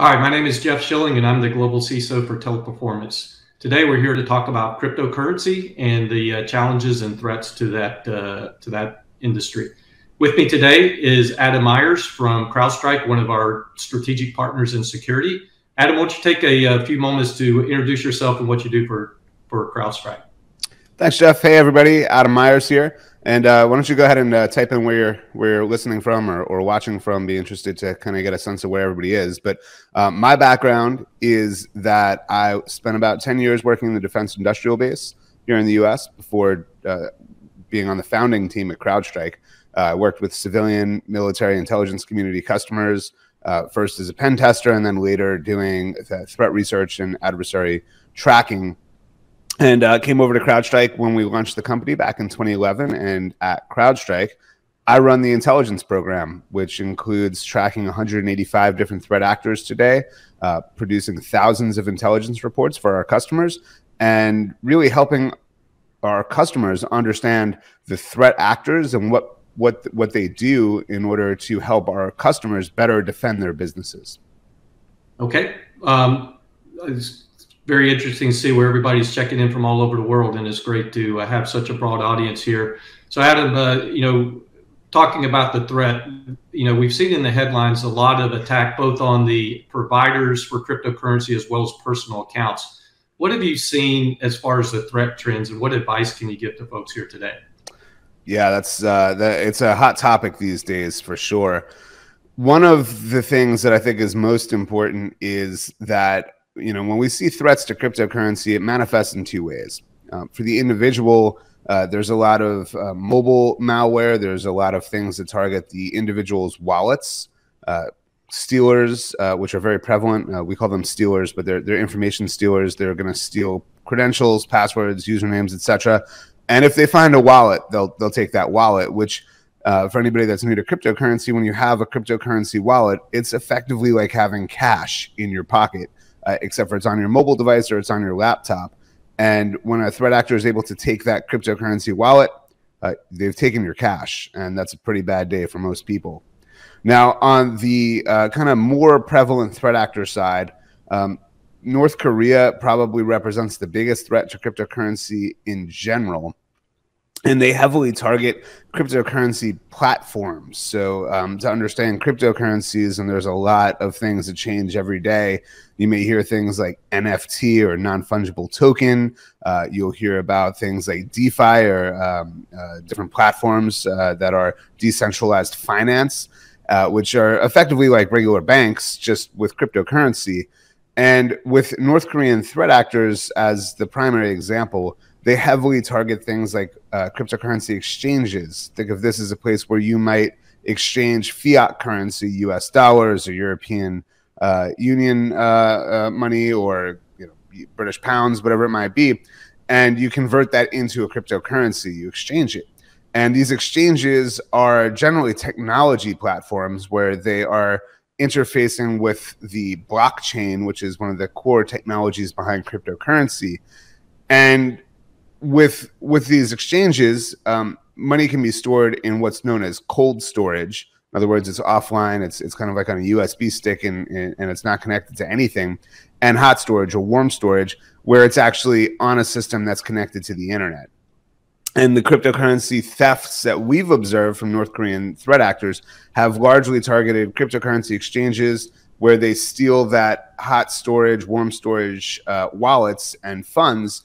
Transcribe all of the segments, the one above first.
Hi, my name is Jeff Schilling, and I'm the Global CISO for Teleperformance. Today, we're here to talk about cryptocurrency and the challenges and threats to that industry. With me today is Adam Myers from CrowdStrike, one of our strategic partners in security. Adam, why don't you take a few moments to introduce yourself and what you do for CrowdStrike? Thanks, Jeff. Hey, everybody. Adam Myers here. And why don't you go ahead and type in where you're listening from or watching from. Be interested to kind of get a sense of where everybody is. But my background is that I spent about 10 years working in the defense industrial base here in the U.S. before being on the founding team at CrowdStrike. I worked with civilian, military, intelligence community customers, first as a pen tester and then later doing threat research and adversary tracking. And came over to CrowdStrike when we launched the company back in 2011. And at CrowdStrike, I run the intelligence program, which includes tracking 185 different threat actors today, producing thousands of intelligence reports for our customers, and really helping our customers understand the threat actors and what they do in order to help our customers better defend their businesses. Okay. It's very interesting to see where everybody's checking in from all over the world, and it's great to have such a broad audience here. So Adam, talking about the threat, we've seen in the headlines a lot of attack both on the providers for cryptocurrency as well as personal accounts. What have you seen as far as the threat trends, and what advice can you give to folks here today? Yeah, it's a hot topic these days for sure. One of the things that I think is most important is that when we see threats to cryptocurrency, it manifests in two ways. For the individual, there's a lot of mobile malware. There's a lot of things that target the individual's wallets. Stealers, which are very prevalent. We call them stealers, but they're information stealers. They're going to steal credentials, passwords, usernames, etc. And if they find a wallet, they'll take that wallet, which for anybody that's new to cryptocurrency, when you have a cryptocurrency wallet, it's effectively like having cash in your pocket. Except for it's on your mobile device or it's on your laptop. And when a threat actor is able to take that cryptocurrency wallet, they've taken your cash, and that's a pretty bad day for most people. Now, on the kind of more prevalent threat actor side, North Korea probably represents the biggest threat to cryptocurrency in general. And they heavily target cryptocurrency platforms. So to understand cryptocurrencies, and there's a lot of things that change every day. You may hear things like NFT or non-fungible token. You'll hear about things like DeFi or different platforms that are decentralized finance, which are effectively like regular banks, just with cryptocurrency. And with North Korean threat actors as the primary example, they heavily target things like cryptocurrency exchanges. Think of this as a place where you might exchange fiat currency, US dollars or European Union money, or British pounds, whatever it might be, and you convert that into a cryptocurrency, you exchange it. And these exchanges are generally technology platforms where they are interfacing with the blockchain, which is one of the core technologies behind cryptocurrency. And with these exchanges, money can be stored in what's known as cold storage. In other words, it's offline. It's kind of like on a USB stick, and it's not connected to anything. And hot storage or warm storage, where it's actually on a system that's connected to the internet. And the cryptocurrency thefts that we've observed from North Korean threat actors have largely targeted cryptocurrency exchanges, where they steal that hot storage, warm storage wallets and funds.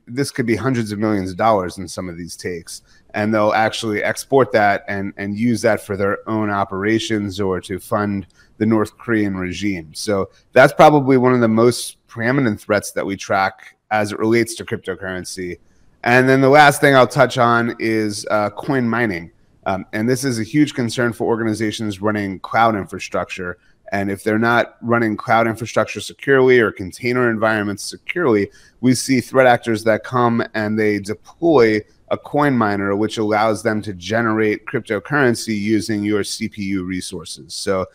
This could be hundreds of millions of dollars in some of these takes. And they'll actually export that and use that for their own operations or to fund the North Korean regime. So that's probably one of the most preeminent threats that we track as it relates to cryptocurrency. And then the last thing I'll touch on is coin mining. And this is a huge concern for organizations running cloud infrastructure. And if they're not running cloud infrastructure securely or container environments securely, we see threat actors that come and they deploy a coin miner, which allows them to generate cryptocurrency using your CPU resources. So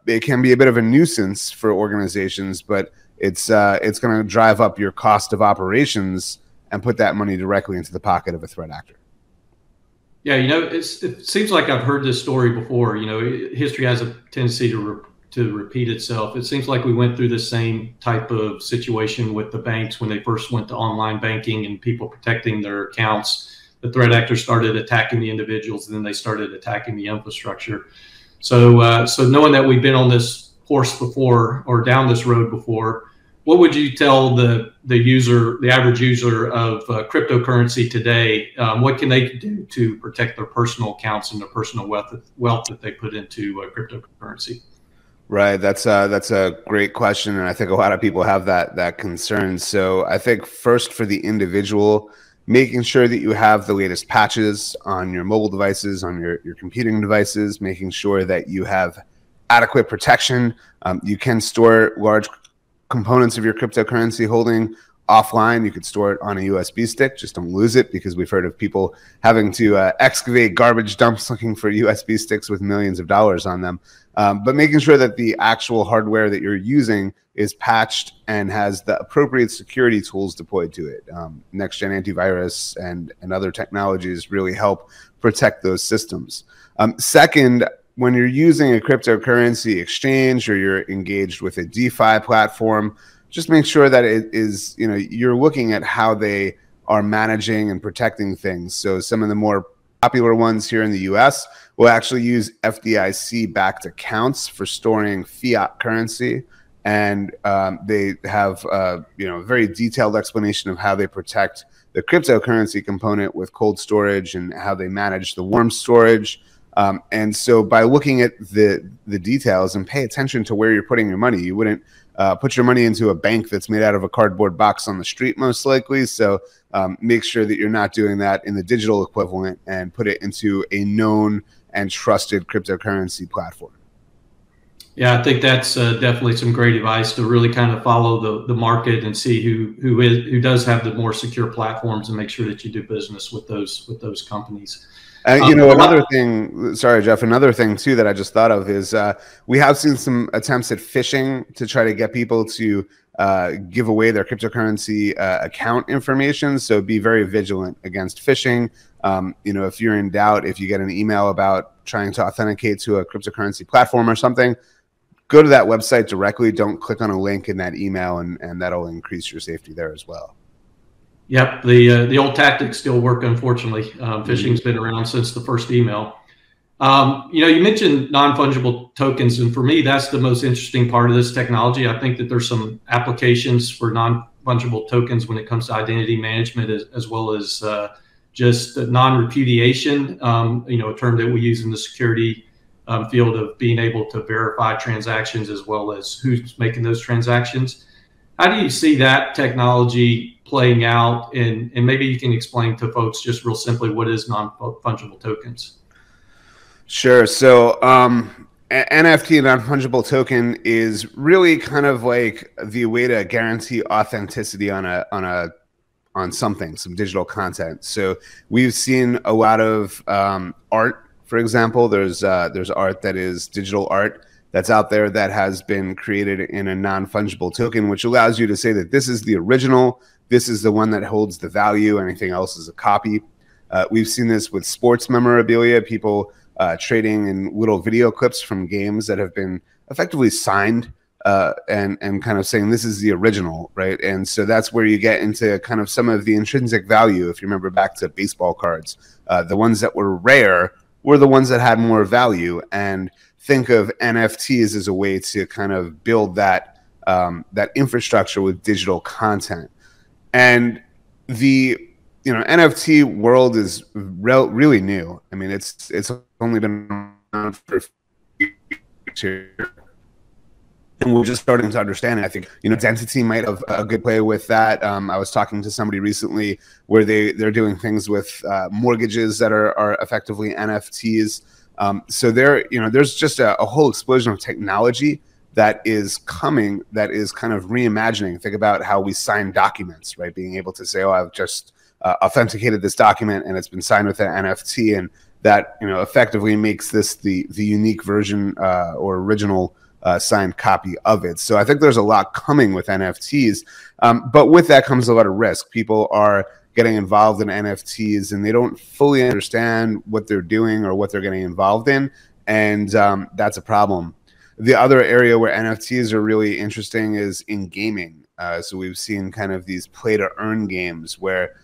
it can be a bit of a nuisance for organizations, but it's going to drive up your cost of operations and put that money directly into the pocket of a threat actor. Yeah, it seems like I've heard this story before. History has a tendency to to repeat itself. It seems like we went through the same type of situation with the banks when they first went to online banking and people protecting their accounts. The threat actors started attacking the individuals, and then they started attacking the infrastructure. So, so knowing that we've been on this horse before or down this road before, what would you tell the average user of cryptocurrency today? What can they do to protect their personal accounts and their personal wealth that they put into cryptocurrency? Right. That's a great question, and I think a lot of people have that concern. So I think first for the individual, making sure that you have the latest patches on your mobile devices, on your computing devices, making sure that you have adequate protection. You can store large components of your cryptocurrency holding offline. You could store it on a USB stick. Just don't lose it, because we've heard of people having to excavate garbage dumps looking for USB sticks with millions of dollars on them. But making sure that the actual hardware that you're using is patched and has the appropriate security tools deployed to it. Next-gen antivirus and other technologies really help protect those systems. Second, when you're using a cryptocurrency exchange or you're engaged with a DeFi platform, just make sure that it is, you're looking at how they are managing and protecting things. So some of the more popular ones here in the US will actually use FDIC-backed accounts for storing fiat currency. And they have a very detailed explanation of how they protect the cryptocurrency component with cold storage and how they manage the warm storage. And so by looking at the details and pay attention to where you're putting your money, you wouldn't put your money into a bank that's made out of a cardboard box on the street, most likely. So make sure that you're not doing that in the digital equivalent, and put it into a known and trusted cryptocurrency platform. Yeah, I think that's definitely some great advice, to really kind of follow the market and see who does have the more secure platforms, and make sure that you do business with those companies. Another thing, sorry, Jeff, another thing too that I just thought of is we have seen some attempts at phishing to try to get people to give away their cryptocurrency account information. So be very vigilant against phishing. If you're in doubt, if you get an email about trying to authenticate to a cryptocurrency platform or something, go to that website directly. Don't click on a link in that email, and that'll increase your safety there as well. Yep, the old tactics still work, unfortunately. Phishing's been around since the first email. You mentioned non-fungible tokens, and for me, that's the most interesting part of this technology. I think that there's some applications for non-fungible tokens when it comes to identity management, as well as just non-repudiation, a term that we use in the security field, of being able to verify transactions as well as who's making those transactions. How do you see that technology playing out? And maybe you can explain to folks just real simply, what is non-fungible tokens? Sure. So NFT, non-fungible token, is really kind of like the way to guarantee authenticity on something, some digital content. So we've seen a lot of art, for example. There's art that is digital art that's out there that has been created in a non-fungible token, which allows you to say that this is the original, this is the one that holds the value, anything else is a copy. We've seen this with sports memorabilia, people trading in little video clips from games that have been effectively signed and kind of saying this is the original, right? And so that's where you get into kind of some of the intrinsic value. If you remember back to baseball cards, the ones that were rare were the ones that had more value. And think of NFTs as a way to kind of build that infrastructure with digital content. And the NFT world is really new. I mean, it's only been around for a few years, and we're just starting to understand it. I think identity might have a good play with that. I was talking to somebody recently where they're doing things with mortgages that are effectively NFTs. So there's just a whole explosion of technology that is coming, that is kind of reimagining. Think about how we sign documents, right? Being able to say, oh, I've just authenticated this document and it's been signed with an NFT, and that effectively makes this the unique version or original signed copy of it. So I think there's a lot coming with NFTs, but with that comes a lot of risk. People are getting involved in NFTs and they don't fully understand what they're doing or what they're getting involved in, and that's a problem. The other area where NFTs are really interesting is in gaming. So we've seen kind of these play to earn games where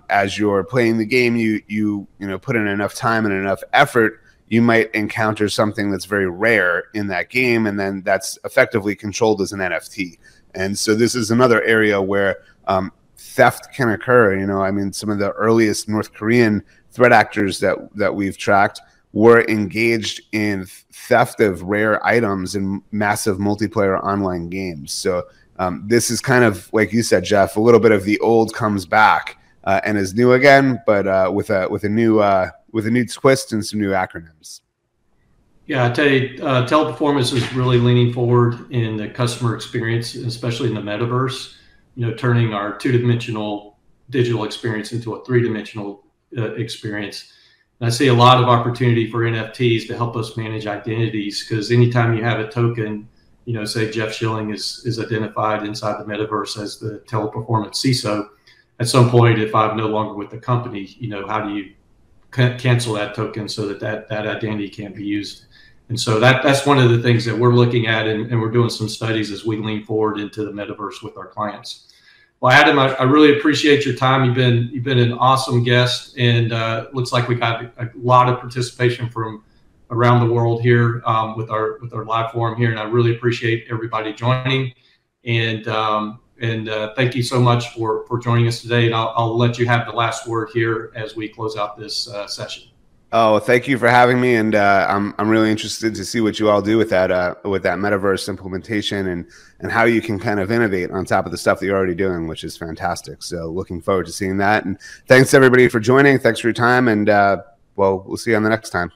as you're playing the game, you put in enough time and enough effort, you might encounter something that's very rare in that game, and then that's effectively controlled as an NFT. And so this is another area where theft can occur. I mean, some of the earliest North Korean threat actors that we've tracked were engaged in theft of rare items in massive multiplayer online games. So this is kind of, like you said, Jeff, a little bit of the old comes back and is new again, but with a new twist and some new acronyms. Yeah, I tell you, Teleperformance is really leaning forward in the customer experience, especially in the metaverse. Turning our two-dimensional digital experience into a three-dimensional experience. And I see a lot of opportunity for NFTs to help us manage identities, because anytime you have a token, say Jeff Schilling is identified inside the metaverse as the Teleperformance CISO, at some point, if I'm no longer with the company, how do you cancel that token so that identity can't be used? And so that's one of the things that we're looking at, and we're doing some studies as we lean forward into the metaverse with our clients. Well, Adam, I really appreciate your time. You've been an awesome guest, and looks like we got a lot of participation from around the world here with our live forum here, and I really appreciate everybody joining. And thank you so much for joining us today. And I'll let you have the last word here as we close out this session. Oh, thank you for having me, and I'm really interested to see what you all do with that metaverse implementation and how you can kind of innovate on top of the stuff that you're already doing, which is fantastic. So looking forward to seeing that. And thanks everybody for joining. Thanks for your time, and we'll see you on the next time.